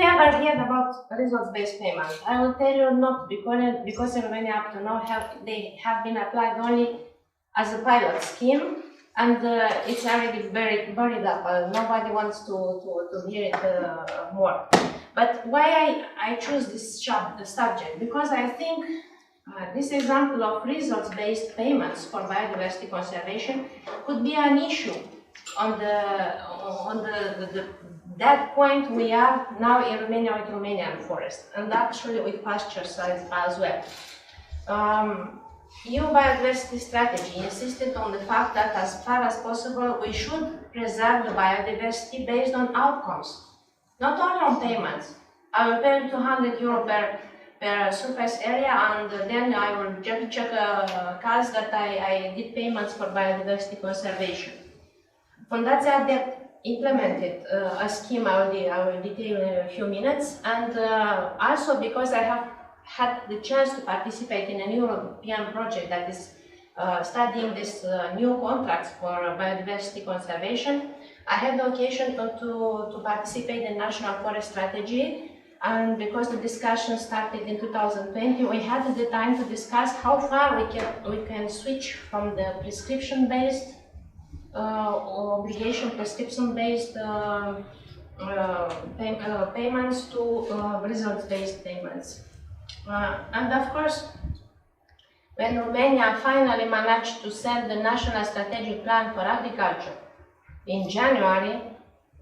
you ever heard about results-based payments? I will tell you not, because in Romania up to now they have been applied only as a pilot scheme, and it's already buried up. Nobody wants to hear it more. But why I choose this subject? Because I think this example of results-based payments for biodiversity conservation could be an issue on that point we are now in Romania with Romanian forest, and actually with pastures as well. EU biodiversity strategy insisted on the fact that as far as possible we should preserve the biodiversity based on outcomes, not only on payments. I will pay €200 per surface area, and then I will just check cards that I did payments for biodiversity conservation. Fundația implemented a scheme I will detail in a few minutes, and also because I have had the chance to participate in a European project that is studying this new contracts for biodiversity conservation. I had the occasion to participate in National Forest Strategy, and because the discussion started in 2020, we had the time to discuss how far we can switch from the prescription-based obligation prescription-based payments to results-based payments. And of course, when Romania finally managed to send the National Strategic Plan for Agriculture in January,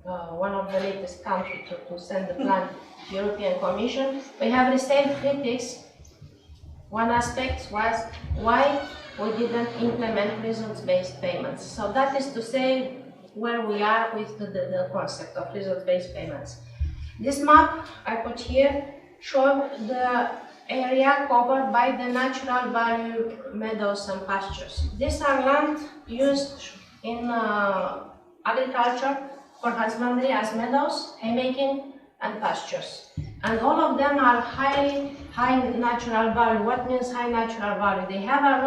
one of the latest countries to send the plan to the European Commission, we have received critics. One aspect was why we didn't implement results-based payments. So that is to say where we are with the concept of results-based payments. This map I put here shows the area covered by the natural value meadows and pastures. These are land used in agriculture for husbandry as meadows, haymaking, and pastures. And all of them are high natural value. What means high natural value? They have a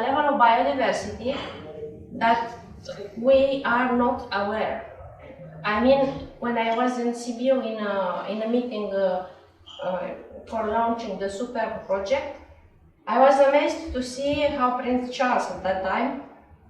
level of biodiversity that we are not aware. I mean, when I was in Sibiu in a meeting for launching the Super project, I was amazed to see how Prince Charles at that time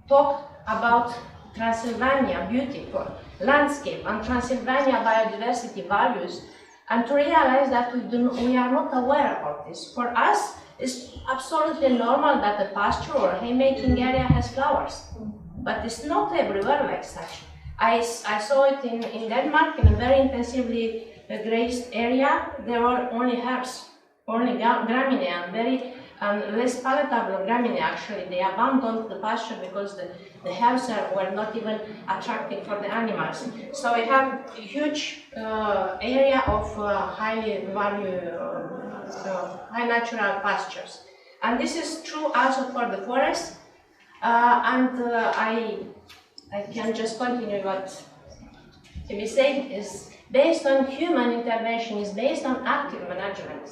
talked about Transylvania, beautiful landscape, and Transylvania biodiversity values, and to realize that we are not aware of this. For us, it's absolutely normal that a pasture or haymaking area has flowers, but it's not everywhere like such. I saw it in Denmark, in a very intensively grazed area. There were only herbs, only graminae, and very less palatable graminae. Actually, they abandoned the pasture because the herbs were not even attractive for the animals. So we have a huge area of high value, high natural pastures. And this is true also for the forest. I can just continue what to be said is based on human intervention, is based on active management.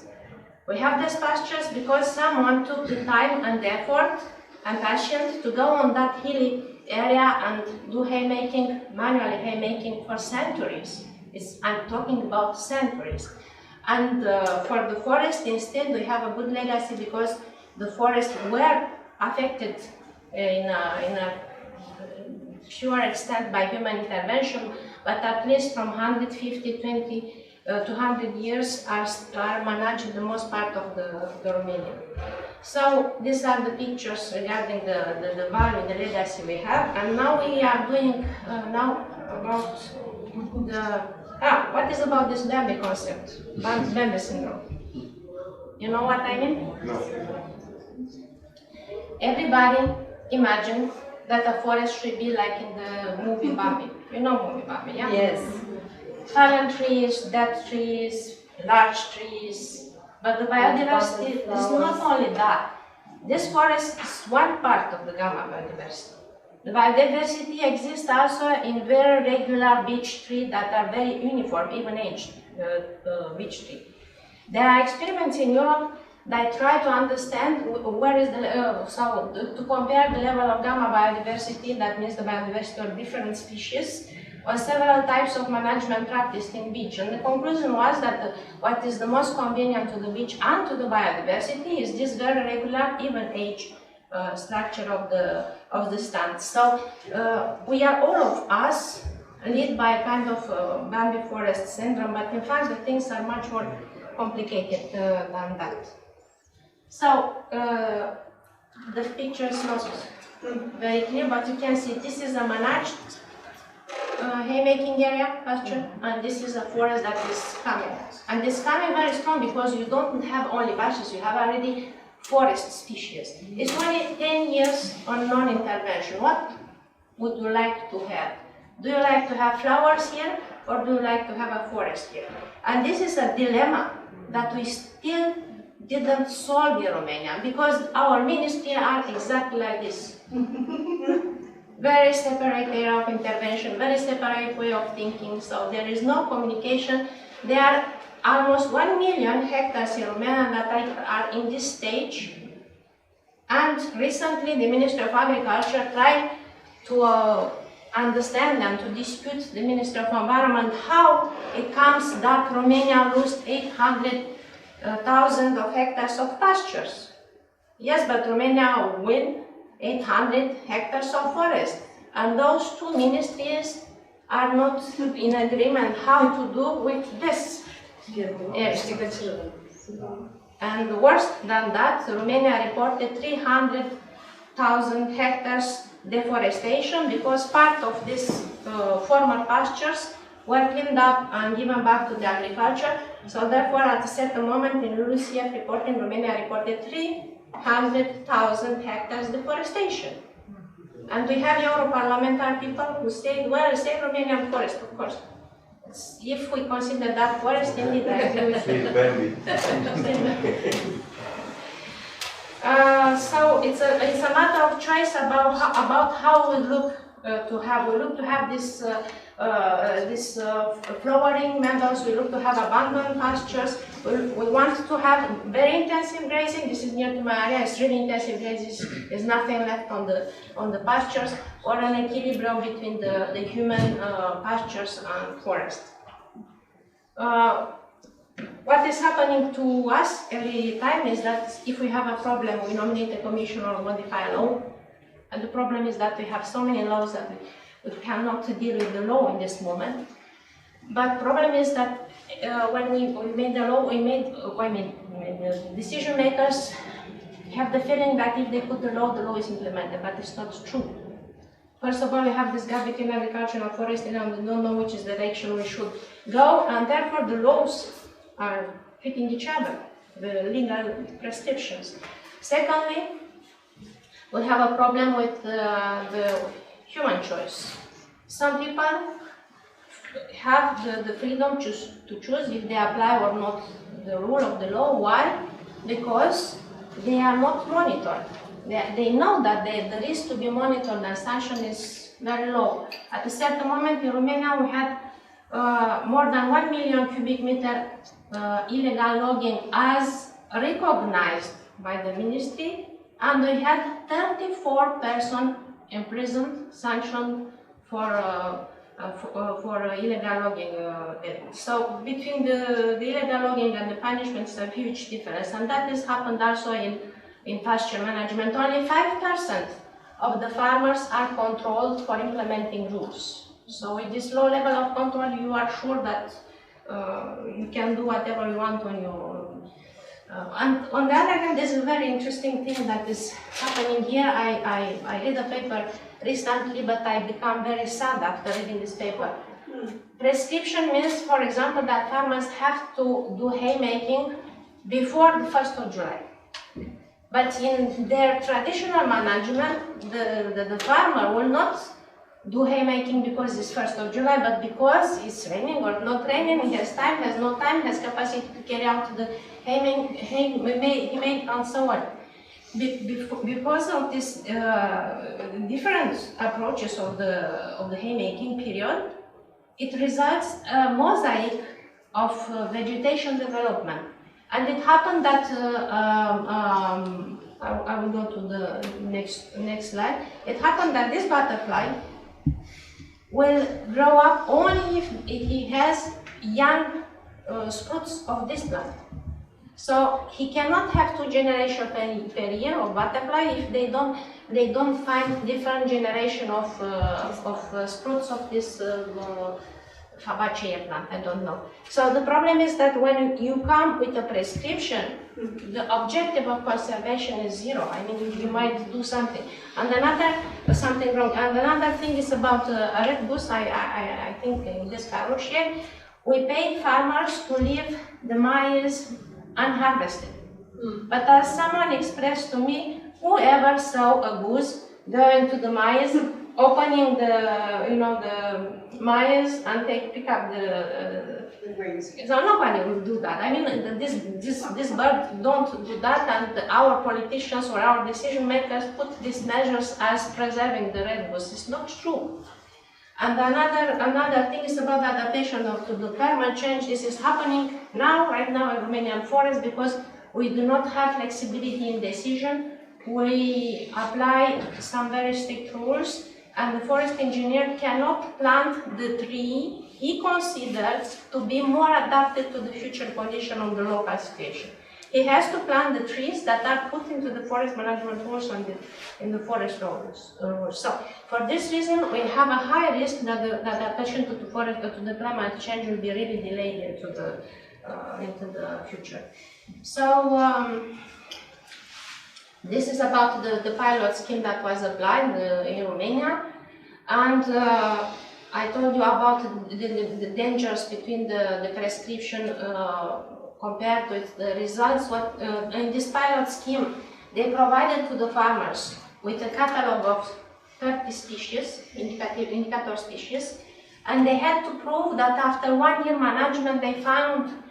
We have these pastures because someone took the time and effort and passion to go on that hilly area and do haymaking, manually haymaking for centuries. I'm talking about centuries. And for the forest, instead, we have a good legacy because the forests were affected in a fewer extent by human intervention, but at least from 150, 200 years are managed in the most part of the Romania. So these are the pictures regarding the value, the legacy we have, and now we are doing now about what is about this Bambi concept, Bambi syndrome. You know what I mean? No. Everybody imagine that a forest should be like in the movie Bambi. You know movie Bambi, yeah? Yes. Fallen trees, dead trees, large trees, but the biodiversity is not only that. This forest is one part of the gamma biodiversity. The biodiversity exists also in very regular beech trees that are very uniform, even-aged beech tree. There are experiments in Europe that try to understand where is to compare the level of gamma biodiversity, that means the biodiversity of different species, on several types of management practiced in beach. And the conclusion was that what is the most convenient to the beach and to the biodiversity is this very regular, even age structure of the stands. So we are all of us led by a kind of Bambi forest syndrome, but in fact the things are much more complicated than that. So the picture is not very clear, but you can see this is a managed haymaking area, pasture, and this is a forest that is coming. And it's coming very strong because you don't have only pastures, you have already forest species. It's only 10 years on non-intervention. What would you like to have? Do you like to have flowers here, or do you like to have a forest here? And this is a dilemma that we still didn't solve in Romania, because our ministry are exactly like this. Very separate area of intervention, very separate way of thinking, so there is no communication. There are almost 1 million hectares in Romania that are in this stage, and recently the Ministry of Agriculture tried to understand and to dispute the Ministry of Environment how it comes that Romania lost 800,000 of hectares of pastures. Yes, but Romania win 800 hectares of forest, and those two ministries are not in agreement how to do with this. Yes. And worse than that, Romania reported 300,000 hectares deforestation because part of these former pastures were cleaned up and given back to the agriculture. So therefore, at a certain moment in LULUCF reporting, Romania reported 300,000 hectares deforestation. And we have Europarlamentary people who say, well, say Romanian forest, of course. If we consider that forest, indeed, I agree with you. So it's a matter of choice about how we look to have this flowering meadows. We look to have abandoned pastures. We want to have very intensive grazing. This is near to my area. It's really intensive grazing. There's nothing left on the pastures, or an equilibrium between the human pastures and forest. What is happening to us every time is that if we have a problem, we nominate a commission or modify a law. And the problem is that we have so many laws that we cannot deal with the law in this moment. But the problem is that when we made the law, the decision makers have the feeling that if they put the law is implemented, but it's not true. First of all, we have this gap between agriculture and forestry, and we don't know which is the direction we should go, and therefore the laws are fitting each other, the legal prescriptions. Secondly, we have a problem with the human choice. Some people have the freedom to choose if they apply or not the rule of the law. Why? Because they are not monitored. They know that the risk to be monitored and sanctioned is very low. At a certain moment in Romania, we had more than 1 million cubic meter illegal logging as recognized by the ministry, and we had 34 persons imprisoned, sanctioned for illegal logging. So between the illegal logging and the punishment is a huge difference, and that has happened also in pasture management. Only 5% of the farmers are controlled for implementing rules. So with this low level of control, you are sure that you can do whatever you want on your. And on the other hand, there's a very interesting thing that is happening here. I read a paper recently, but I become very sad after reading this paper. Prescription means, for example, that farmers have to do haymaking before the 1st of July. But in their traditional management, the farmer will not do haymaking because it's 1st of July, but because it's raining or not raining, he has time, has no time, has capacity to carry out the haymaking and so on. Because of these different approaches of the haymaking period, it results a mosaic of vegetation development. And it happened that I will go to the next slide. It happened that this butterfly will grow up only if he has young sprouts of this plant. So he cannot have 2 generations per year of butterfly if they don't find different generation of sprouts of this Fabaceae plant. I don't know. So the problem is that when you come with a prescription, the objective of conservation is 0. I mean, you might do something, and something wrong. And another thing is about a red goose. I think in this Caruche, we pay farmers to leave the maize unharvested. But as someone expressed to me, whoever saw a goose going to the maize, opening the maize and pick up the wings. So nobody will do that. I mean, this bird don't do that, and our politicians or our decision makers put these measures as preserving the red goose. It's not true. And another thing is about adaptation to the climate change. This is happening right now in Romanian forest because we do not have flexibility in decision. We apply some very strict rules, and the forest engineer cannot plant the tree he considers to be more adapted to the future condition of the local situation. He has to plant the trees that are put into the forest management rules and in the forest rules. So, for this reason, we have a high risk that the adaptation to the climate change will be really delayed into the future. So, this is about the pilot scheme that was applied in Romania, and I told you about the dangers between the prescription compared with the results. In this pilot scheme, they provided to the farmers with a catalog of 30 species, indicator species, and they had to prove that after 1 year management they found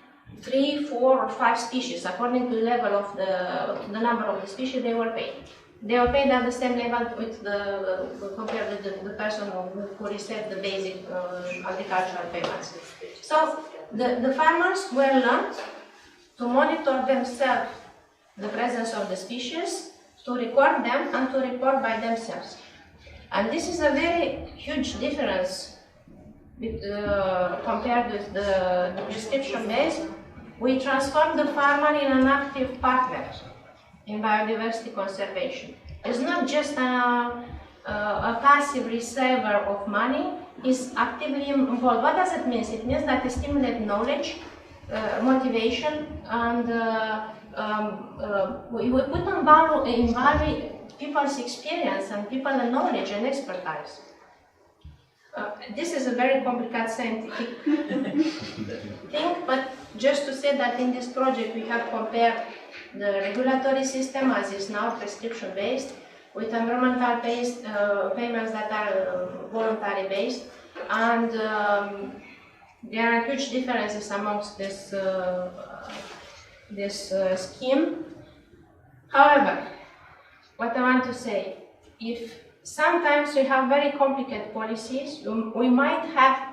3, 4, or 5 species according to the level of the number of the species they were paid. They were paid at the same level with compared with the person who received the basic agricultural payments. So the farmers were learned to monitor themselves the presence of the species, to record them, and to report by themselves. And this is a very huge difference compared with the prescription base. We transform the farmer in an active partner in biodiversity conservation. It's not just a passive receiver of money, it's actively involved. What does it mean? It means that it stimulates knowledge, motivation, and we put in value people's experience and people's knowledge and expertise. This is a very complicated scientific thing, but just to say that in this project we have compared the regulatory system, as is now prescription-based, with environmental-based payments that are voluntary-based, and there are huge differences amongst this scheme. However, what I want to say, if sometimes we have very complicated policies, we might have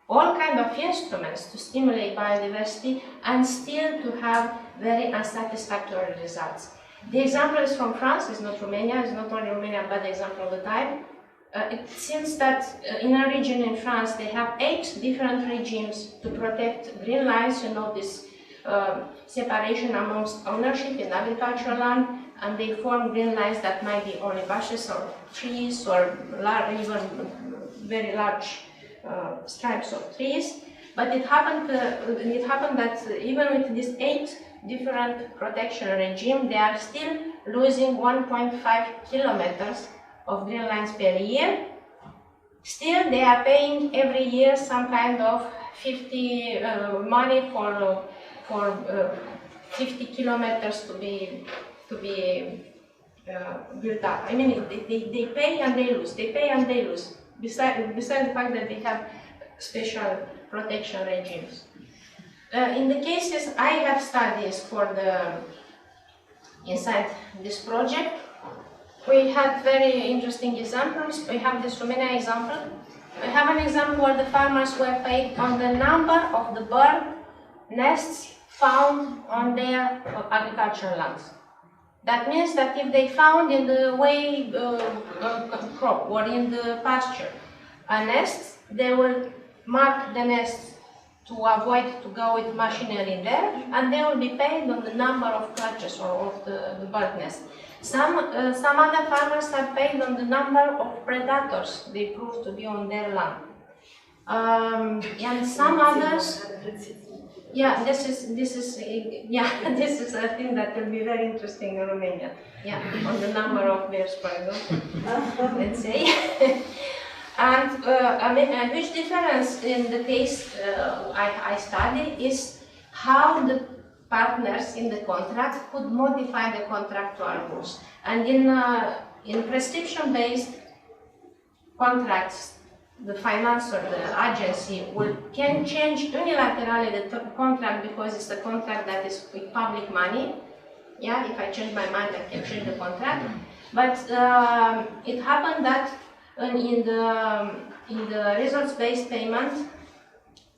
all kinds of instruments to stimulate biodiversity and still to have very unsatisfactory results. The example is from France, it's not Romania, it's not only Romania but the example of the time. It seems that in a region in France they have 8 different regimes to protect green lines, this separation amongst ownership in agricultural land, and they form green lines that might be only bushes or trees or even very large stripes of trees. But it happened that even with these 8 different protection regime, they are still losing 1.5 kilometers of green lines per year. Still, they are paying every year some kind of 50 money for 50 kilometers to be built up. I mean, they pay and they lose. They pay and they lose. Besides the fact that they have special protection regimes. In the cases I have studies for inside this project, we had very interesting examples. We have this Romania example. We have an example where the farmers were paid on the number of the bird nests found on their agricultural lands. That means that if they found in the way crop or in the pasture a nest, they will mark the nest to avoid to go with machinery there, and they will be paid on the number of clutches or of the bird nest. Some other farmers are paid on the number of predators they prove to be on their land. And some others, yeah, this is this is a thing that will be very interesting in Romania. Yeah, on the number of bears, for example, let's say. And a huge difference in the case I study is how the partners in the contract could modify the contractual rules. And in prescription-based contracts, the financier, the agency, can change unilaterally the contract because it's a contract that is with public money. Yeah, if I change my mind, I can change the contract. But it happened that in the results-based payment,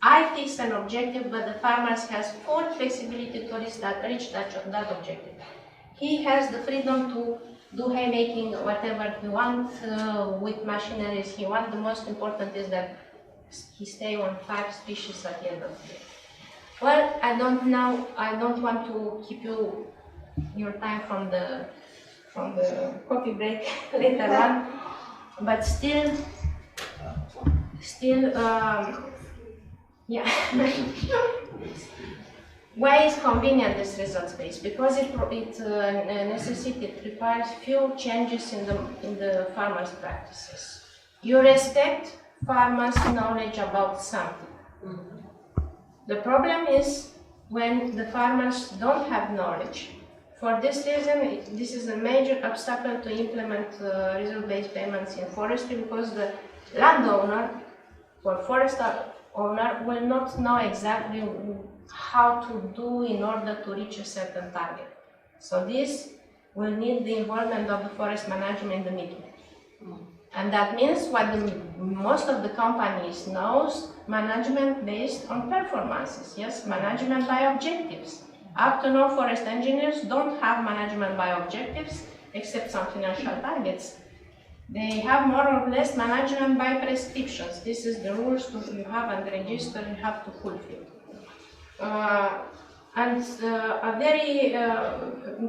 I fix an objective, but the farmer has full flexibility to reach that objective. He has the freedom to do haymaking, whatever he wants, with machineries he wants. The most important is that he stay on 5 species at the end of the day. Well, I don't want to keep your time from the coffee break later on, but still, yeah. Why is convenient this results based? Because it requires few changes in the farmers' practices. You respect farmers' knowledge about something. The problem is when the farmers don't have knowledge. For this reason, this is a major obstacle to implement result-based payments in forestry, because the landowner or forest owner will not know exactly how to do in order to reach a certain target. So this will need the involvement of the forest management in the middle. And that means what most of the companies knows, management based on performances, yes, management by objectives. Up to now, forest engineers don't have management by objectives, except some financial targets. They have more or less management by prescriptions. This is the rules you have and the register you have to fulfill.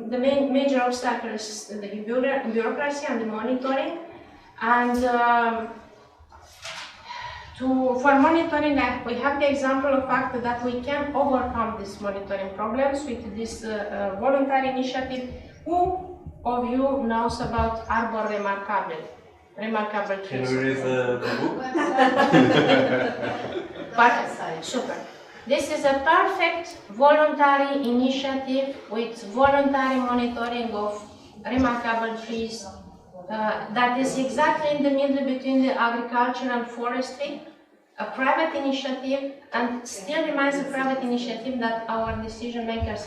The major obstacle is the bureaucracy and the monitoring. And for monitoring, we have the example of fact that we can overcome these monitoring problems with this voluntary initiative. Who of you knows about Arbor Remarkable trees? Can we read the book? Perfect. Super. This is a perfect voluntary initiative with voluntary monitoring of remarkable trees. That is exactly in the middle between the agriculture and forestry, a private initiative, and still remains a private initiative that our decision makers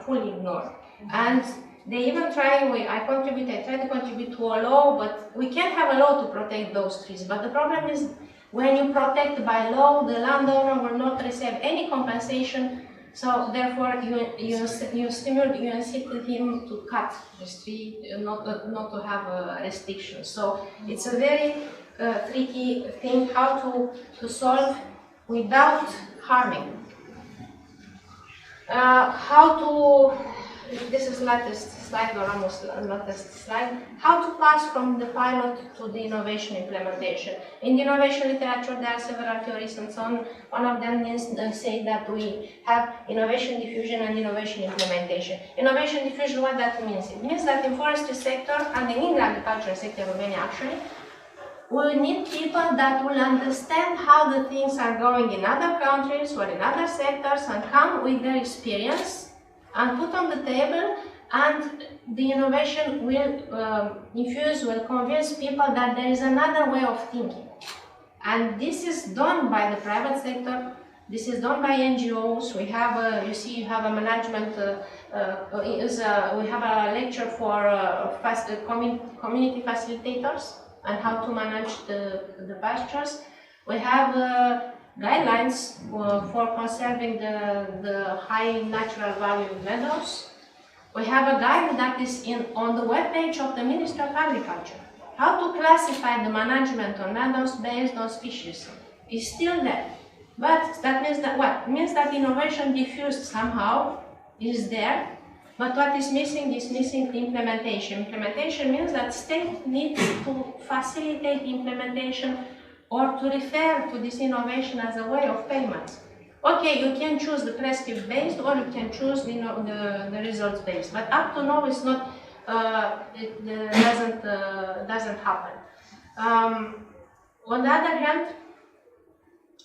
fully ignore. And they even try, I try to contribute to a law, but we can't have a law to protect those trees. But the problem is, when you protect by law, the landowner will not receive any compensation. So therefore, you incite him to cut this tree, not to have restrictions. So it's a very tricky thing how to solve without harming. This is latest slide, or almost latest slide. How to pass from the pilot to the innovation implementation. In the innovation literature, there are several theories and so on. One of them say that we have innovation diffusion and innovation implementation. Innovation diffusion, what that means? It means that in forestry sector and in the agricultural sector, Romania actually, we need people that will understand how the things are going in other countries or in other sectors and come with their experience and put on the table, and the innovation will convince people that there is another way of thinking. And this is done by the private sector, this is done by NGOs. We have, you have a management, we have a lecture for community facilitators and how to manage the pastures. We have guidelines for conserving the high natural value meadows. We have a guide that is on the webpage of the Ministry of Agriculture, how to classify the management on meadows based on species is still there. But that means that what? It means that innovation diffused somehow is there, but what is missing implementation. Implementation means that state needs to facilitate implementation or to refer to this innovation as a way of payment. Okay, you can choose the prescriptive based or you can choose the results based, but up to now it's not. It doesn't happen. On the other hand,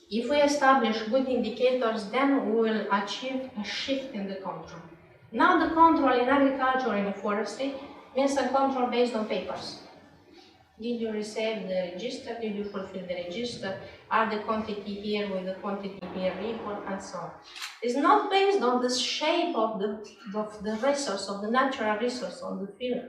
if we establish good indicators, then we will achieve a shift in the control. Now the control in agriculture and in forestry means a control based on papers. Did you receive the register? Did you fulfill the register? Are the quantity here with the quantity here equal, and so on? It's not based on the shape of the resource, of the natural resource on the field.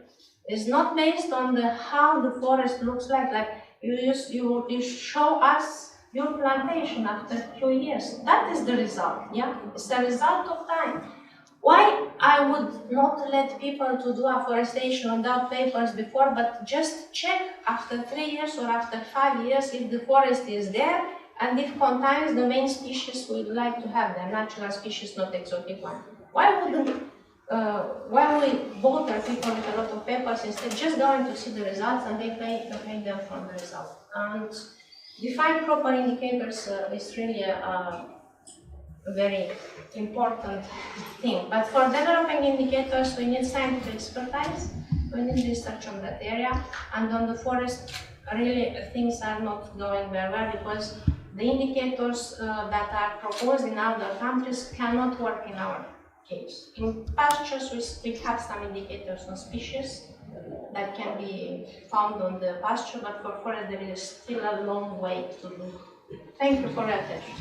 It's not based on how the forest looks like. Like you show us your plantation after a few years. That is the result. Yeah, it's the result of time. Why I would not let people to do afforestation without papers before, but just check after 3 years or after 5 years if the forest is there and if contains the main species we would like to have, the natural species, not exotic one. Why we bother people with a lot of papers instead just going to see the results and they pay them from the result? And define proper indicators is really a very important thing. But for developing indicators, we need scientific expertise, we need research on that area, and on the forest, really things are not going very well because the indicators that are proposed in other countries cannot work in our case. In pastures, we have some indicators on species that can be found on the pasture, but for forest, there is still a long way to do. Thank you for your attention.